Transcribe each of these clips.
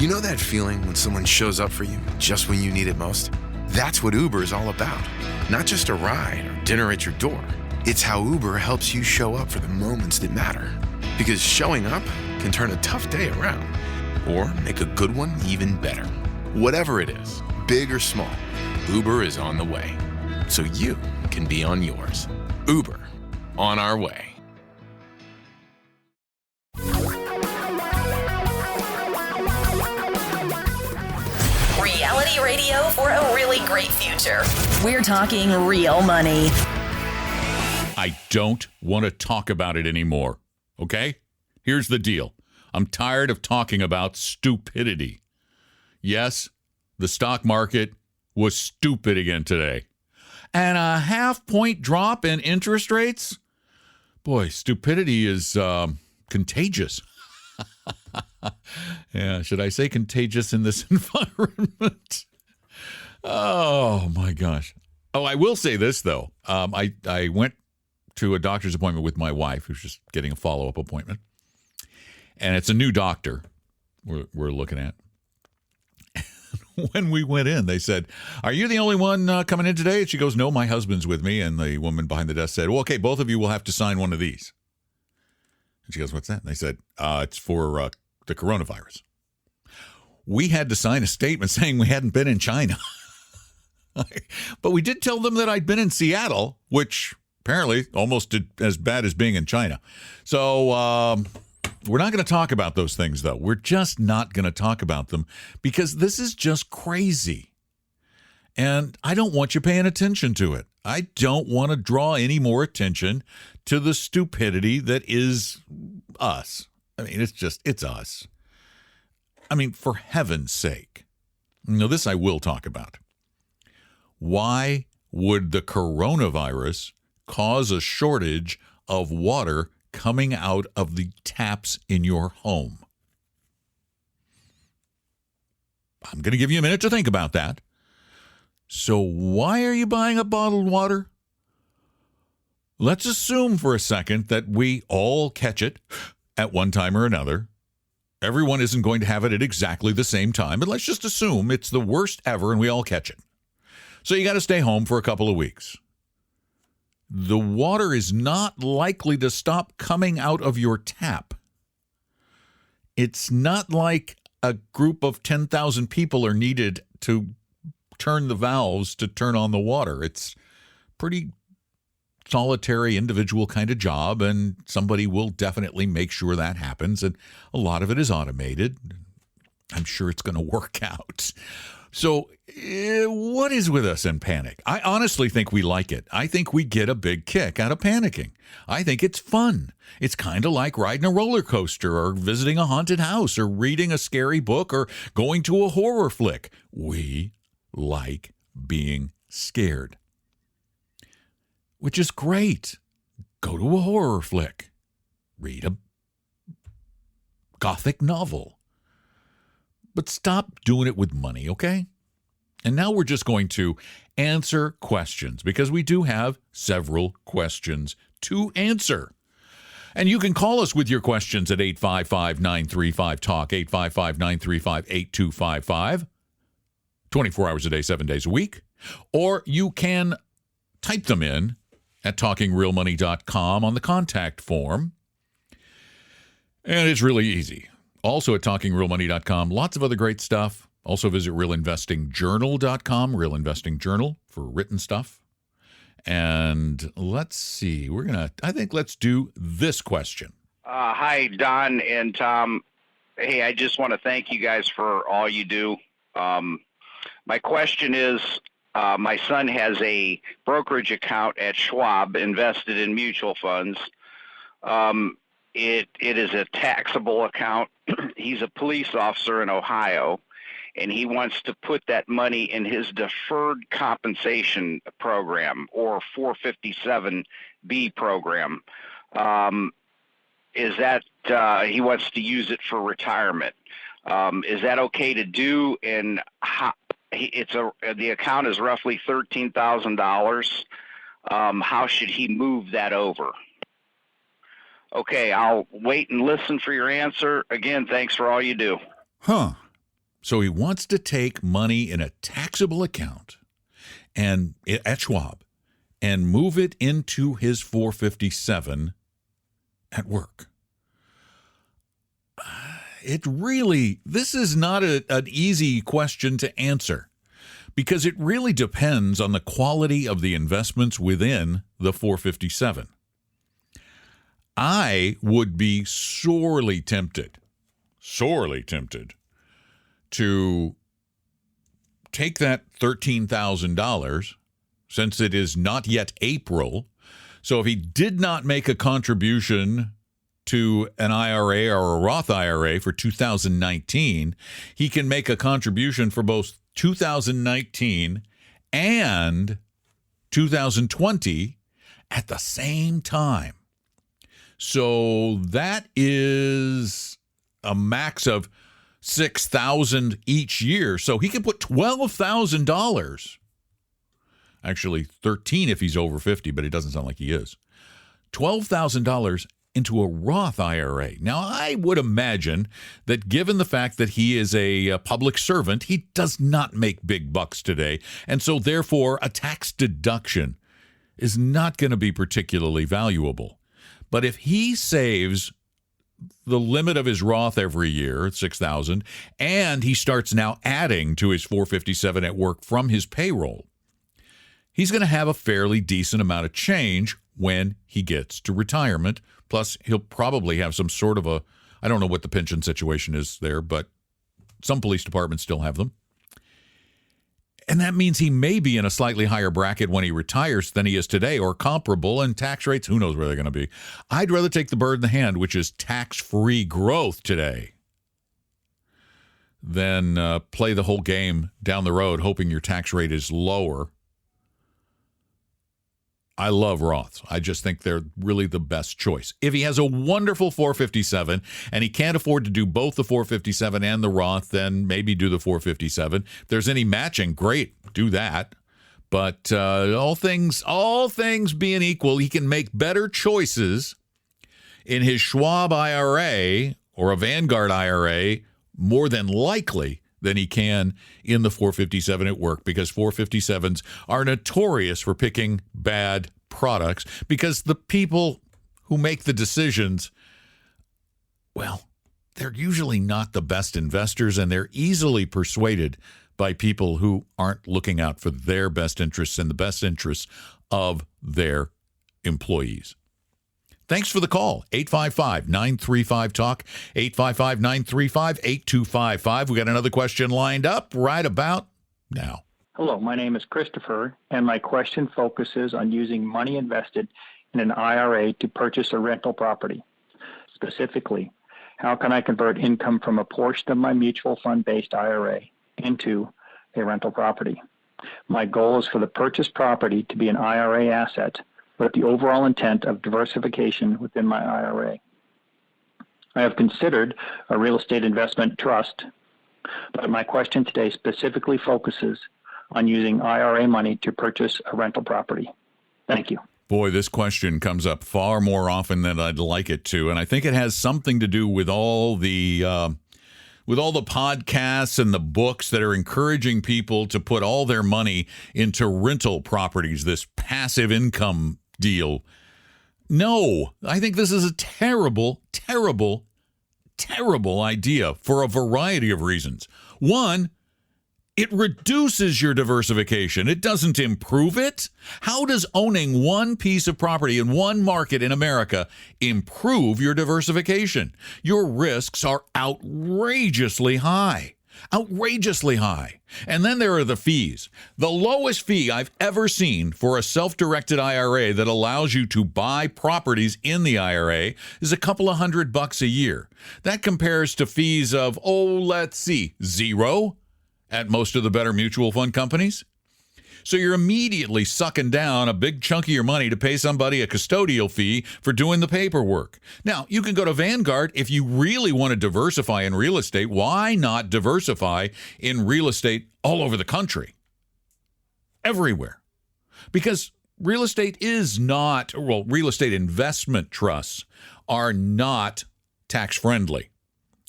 You know that feeling when someone shows up for you just when you need it most? That's what Uber is all about. Not just a ride or dinner at your door. It's how Uber helps you show up for the moments that matter. Because showing up can turn a tough day around or make a good one even better. Whatever it is, big or small, Uber is on the way. So you can be on yours. Uber, on our way. Reality radio for a really great future. We're talking real money. I don't want to talk about it anymore, okay? Here's the deal. I'm tired of talking about stupidity. Yes, the stock market was stupid again today. And a half-point drop in interest rates? Boy, stupidity is contagious. Yeah, should I say contagious in this environment? Oh, my gosh. Oh, I will say this, though. I went to a doctor's appointment with my wife, who's just getting a follow-up appointment. And it's a new doctor we're looking at. When we went in, they said, "Are you the only one coming in today?" And she goes, "No, my husband's with me." And the woman behind the desk said, "Well, okay, both of you will have to sign one of these." And she goes, "What's that?" And they said, "It's for the coronavirus." We had to sign a statement saying we hadn't been in China. But we did tell them that I'd been in Seattle, which apparently almost as bad as being in China. So we're not going to talk about those things, though. We're just not going to talk about them because this is just crazy. And I don't want you paying attention to it. I don't want to draw any more attention to the stupidity that is us. I mean, it's us. I mean, for heaven's sake. Now, this I will talk about. Why would the coronavirus cause a shortage of water coming out of the taps in your home? I'm going to give you a minute to think about that. So why are you buying up bottled water? Let's assume for a second that we all catch it at one time or another. Everyone isn't going to have it at exactly the same time, but let's just assume it's the worst ever and we all catch it. So you got to stay home for a couple of weeks. The water is not likely to stop coming out of your tap. It's not like a group of 10,000 people are needed to turn the valves to turn on the water. It's pretty solitary individual kind of job, and somebody will definitely make sure that happens. And a lot of it is automated. I'm sure it's going to work out. So what is with us in panic? I honestly think we like it. I think we get a big kick out of panicking. I think it's fun. It's kind of like riding a roller coaster or visiting a haunted house or reading a scary book or going to a horror flick. We like being scared, which is great. Go to a horror flick. Read a gothic novel. But stop doing it with money, okay? And now we're just going to answer questions because we do have several questions to answer. And you can call us with your questions at 855-935-TALK, 855-935-8255, 24 hours a day, 7 days a week. Or you can type them in at talkingrealmoney.com on the contact form. And it's really easy. Also at talkingrealmoney.com, lots of other great stuff. Also visit realinvestingjournal.com, Real Investing Journal for written stuff. And let's see, let's do this question. Hi, Don and Tom. Hey, I just want to thank you guys for all you do. My question is, my son has a brokerage account at Schwab invested in mutual funds. It is a taxable account. He's a police officer in Ohio, and he wants to put that money in his deferred compensation program or 457B program. Is that he wants to use it for retirement? Is that okay to do? And the account is roughly $13,000. How should he move that over? Okay, I'll wait and listen for your answer. Again, thanks for all you do. Huh. So he wants to take money in a taxable account and at Schwab and move it into his 457 at work. This is not an easy question to answer because it really depends on the quality of the investments within the 457. I would be sorely tempted to take that $13,000 since it is not yet April. So if he did not make a contribution to an IRA or a Roth IRA for 2019, he can make a contribution for both 2019 and 2020 at the same time. So that is a max of $6,000 each year. So he can put $12,000. Actually, $13,000 if he's over 50, but it doesn't sound like he is. $12,000 into a Roth IRA. Now, I would imagine that given the fact that he is a public servant, he does not make big bucks today. And so, therefore, a tax deduction is not going to be particularly valuable. But if he saves the limit of his Roth every year, $6,000, and he starts now adding to his 457 at work from his payroll, he's going to have a fairly decent amount of change when he gets to retirement. Plus, he'll probably have some sort of I don't know what the pension situation is there, but some police departments still have them. And that means he may be in a slightly higher bracket when he retires than he is today, or comparable, and tax rates, who knows where they're going to be. I'd rather take the bird in the hand, which is tax-free growth today, than play the whole game down the road hoping your tax rate is lower. I love Roths. I just think they're really the best choice. If he has a wonderful 457 and he can't afford to do both the 457 and the Roth, then maybe do the 457. If there's any matching, great, do that. But all things being equal, he can make better choices in his Schwab IRA or a Vanguard IRA more than likely than he can in the 457 at work, because 457s are notorious for picking bad products because the people who make the decisions, well, they're usually not the best investors, and they're easily persuaded by people who aren't looking out for their best interests and the best interests of their employees. Thanks for the call. 855-935-TALK, 855-935-8255. We got another question lined up right about now. Hello, my name is Christopher, and my question focuses on using money invested in an IRA to purchase a rental property. Specifically, how can I convert income from a portion of my mutual fund-based IRA into a rental property? My goal is for the purchased property to be an IRA asset, with the overall intent of diversification within my IRA. I have considered a real estate investment trust, but my question today specifically focuses on using IRA money to purchase a rental property. Thank you. Boy, this question comes up far more often than I'd like it to, and I think it has something to do with all the podcasts and the books that are encouraging people to put all their money into rental properties, this passive income deal. No, I think this is a terrible, terrible, terrible idea for a variety of reasons. One, it reduces your diversification. It doesn't improve it. How does owning one piece of property in one market in America improve your diversification? Your risks are outrageously high. Outrageously high. And then there are the fees. The lowest fee I've ever seen for a self-directed IRA that allows you to buy properties in the IRA is a couple of $100 a year. That compares to fees of, $0 at most of the better mutual fund companies. So you're immediately sucking down a big chunk of your money to pay somebody a custodial fee for doing the paperwork. Now, you can go to Vanguard if you really want to diversify in real estate. Why not diversify in real estate all over the country? Everywhere. Because real estate investment trusts are not tax friendly.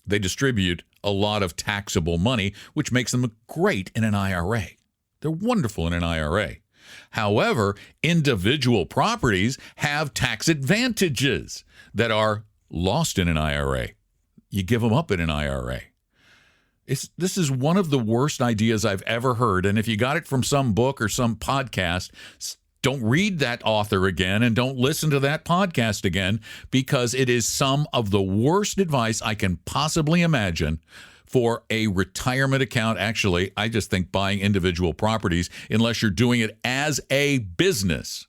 They distribute a lot of taxable money, which makes them great in an IRA. They're wonderful in an IRA. However, individual properties have tax advantages that are lost in an IRA. You give them up in an IRA. This is one of the worst ideas I've ever heard. And if you got it from some book or some podcast, don't read that author again and don't listen to that podcast again, because it is some of the worst advice I can possibly imagine for a retirement account. Actually, I just think buying individual properties, unless you're doing it as a business,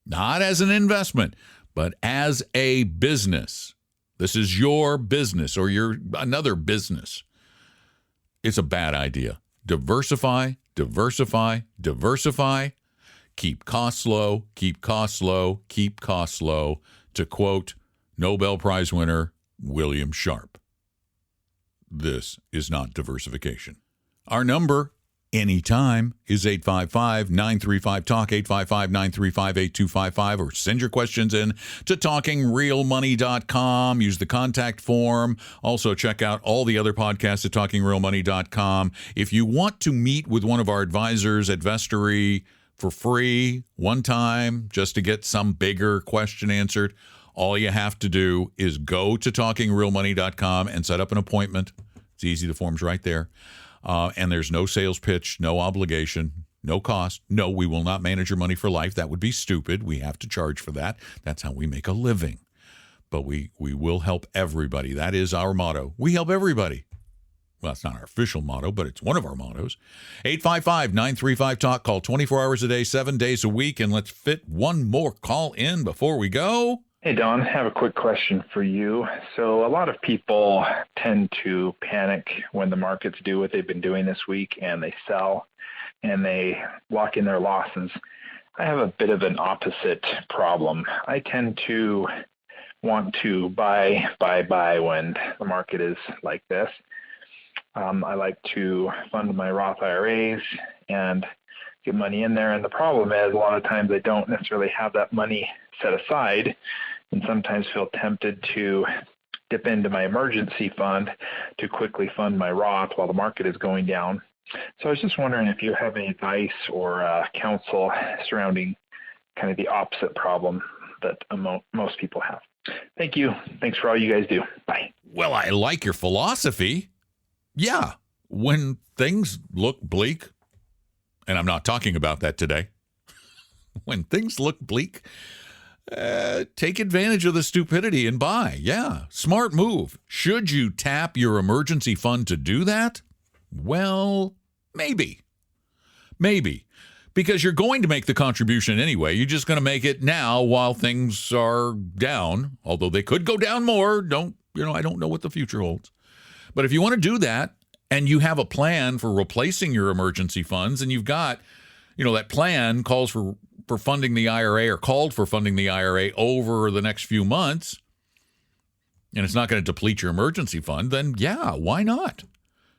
not as an investment, but as a business. This is your business or your another business. It's a bad idea. Diversify, diversify, diversify. Keep costs low, keep costs low, keep costs low, to quote Nobel Prize winner William Sharpe. This is not diversification. Our number, anytime, is 855-935-TALK, 855-935-8255, or send your questions in to TalkingRealMoney.com. Use the contact form. Also, check out all the other podcasts at TalkingRealMoney.com. If you want to meet with one of our advisors at Vestory for free, one time, just to get some bigger question answered, all you have to do is go to TalkingRealMoney.com and set up an appointment. It's easy. The form's right there. And there's no sales pitch, no obligation, no cost. No, we will not manage your money for life. That would be stupid. We have to charge for that. That's how we make a living. But we will help everybody. That is our motto. We help everybody. Well, it's not our official motto, but it's one of our mottos. 855-935-TALK. Call 24 hours a day, 7 days a week. And let's fit one more call in before we go. Hey, Don, I have a quick question for you. So a lot of people tend to panic when the markets do what they've been doing this week, and they sell and they lock in their losses. I have a bit of an opposite problem. I tend to want to buy when the market is like this. I like to fund my Roth IRAs and get money in there. And the problem is a lot of times I don't necessarily have that money set aside, and sometimes feel tempted to dip into my emergency fund to quickly fund my Roth while the market is going down. So I was just wondering if you have any advice or counsel surrounding kind of the opposite problem that most people have. Thank you. Thanks for all you guys do. Bye. Well, I like your philosophy. Yeah, when things look bleak, and I'm not talking about that today, when things look bleak, take advantage of the stupidity and buy. Yeah, smart move. Should you tap your emergency fund to do that? Well, maybe. Because you're going to make the contribution anyway. You're just going to make it now while things are down, although they could go down more. I don't know what the future holds. But if you want to do that and you have a plan for replacing your emergency funds, and you've got, that plan calls for funding the IRA or called for funding the IRA over the next few months, and it's not going to deplete your emergency fund, then yeah, why not?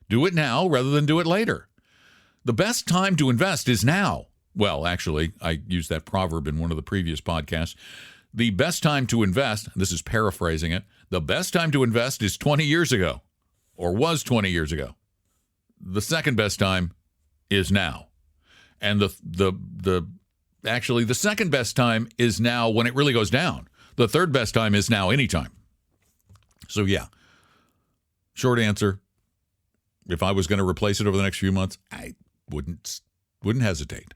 Do it now rather than do it later. The best time to invest is now. Well, actually, I used that proverb in one of the previous podcasts. The best time to invest, this is paraphrasing it, the best time to invest is 20 years ago. Or was 20 years ago. The second best time is now. And the second best time is now when it really goes down. The third best time is now anytime. So yeah. Short answer. If I was going to replace it over the next few months, I wouldn't hesitate.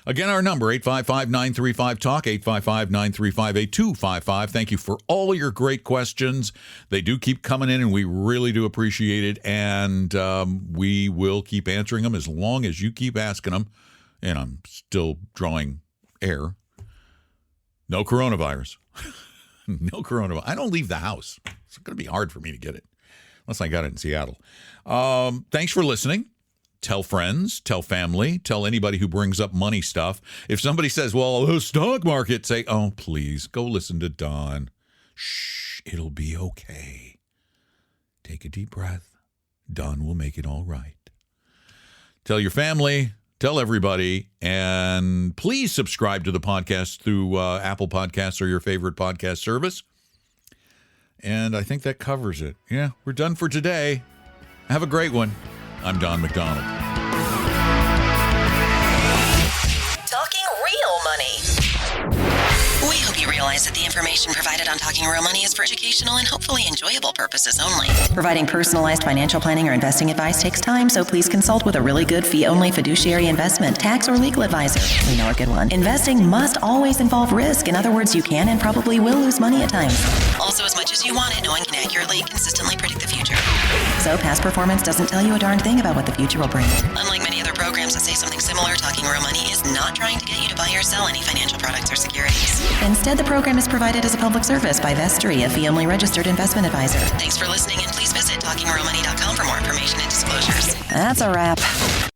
Again, our number, 855-935-TALK, 855-935-8255. Thank you for all your great questions. They do keep coming in, and we really do appreciate it. And we will keep answering them as long as you keep asking them. And I'm still drawing air. No coronavirus. No coronavirus. I don't leave the house. It's going to be hard for me to get it, unless I got it in Seattle. Thanks for listening. Tell friends, tell family, tell anybody who brings up money stuff. If somebody says, well, the stock market, say, oh, please, go listen to Don. Shh, it'll be okay. Take a deep breath. Don will make it all right. Tell your family, tell everybody, and please subscribe to the podcast through Apple Podcasts or your favorite podcast service. And I think that covers it. Yeah, we're done for today. Have a great one. I'm Don McDonald. Talking real money. We hope you realize that the information provided on Talking Real Money is for educational and hopefully enjoyable purposes only. Providing personalized financial planning or investing advice takes time, so please consult with a really good fee-only fiduciary investment, tax, or legal advisor. We know a good one. Investing must always involve risk. In other words, you can and probably will lose money at times. Also, as much as you want it, no one can accurately, consistently predict the future. So past performance doesn't tell you a darn thing about what the future will bring. Unlike many other programs that say something similar, Talking Real Money is not trying to get you to buy or sell any financial products or securities. Instead, the program is provided as a public service by Vestry, a fee-only registered investment advisor. Thanks for listening, and please visit TalkingRealMoney.com for more information and disclosures. That's a wrap.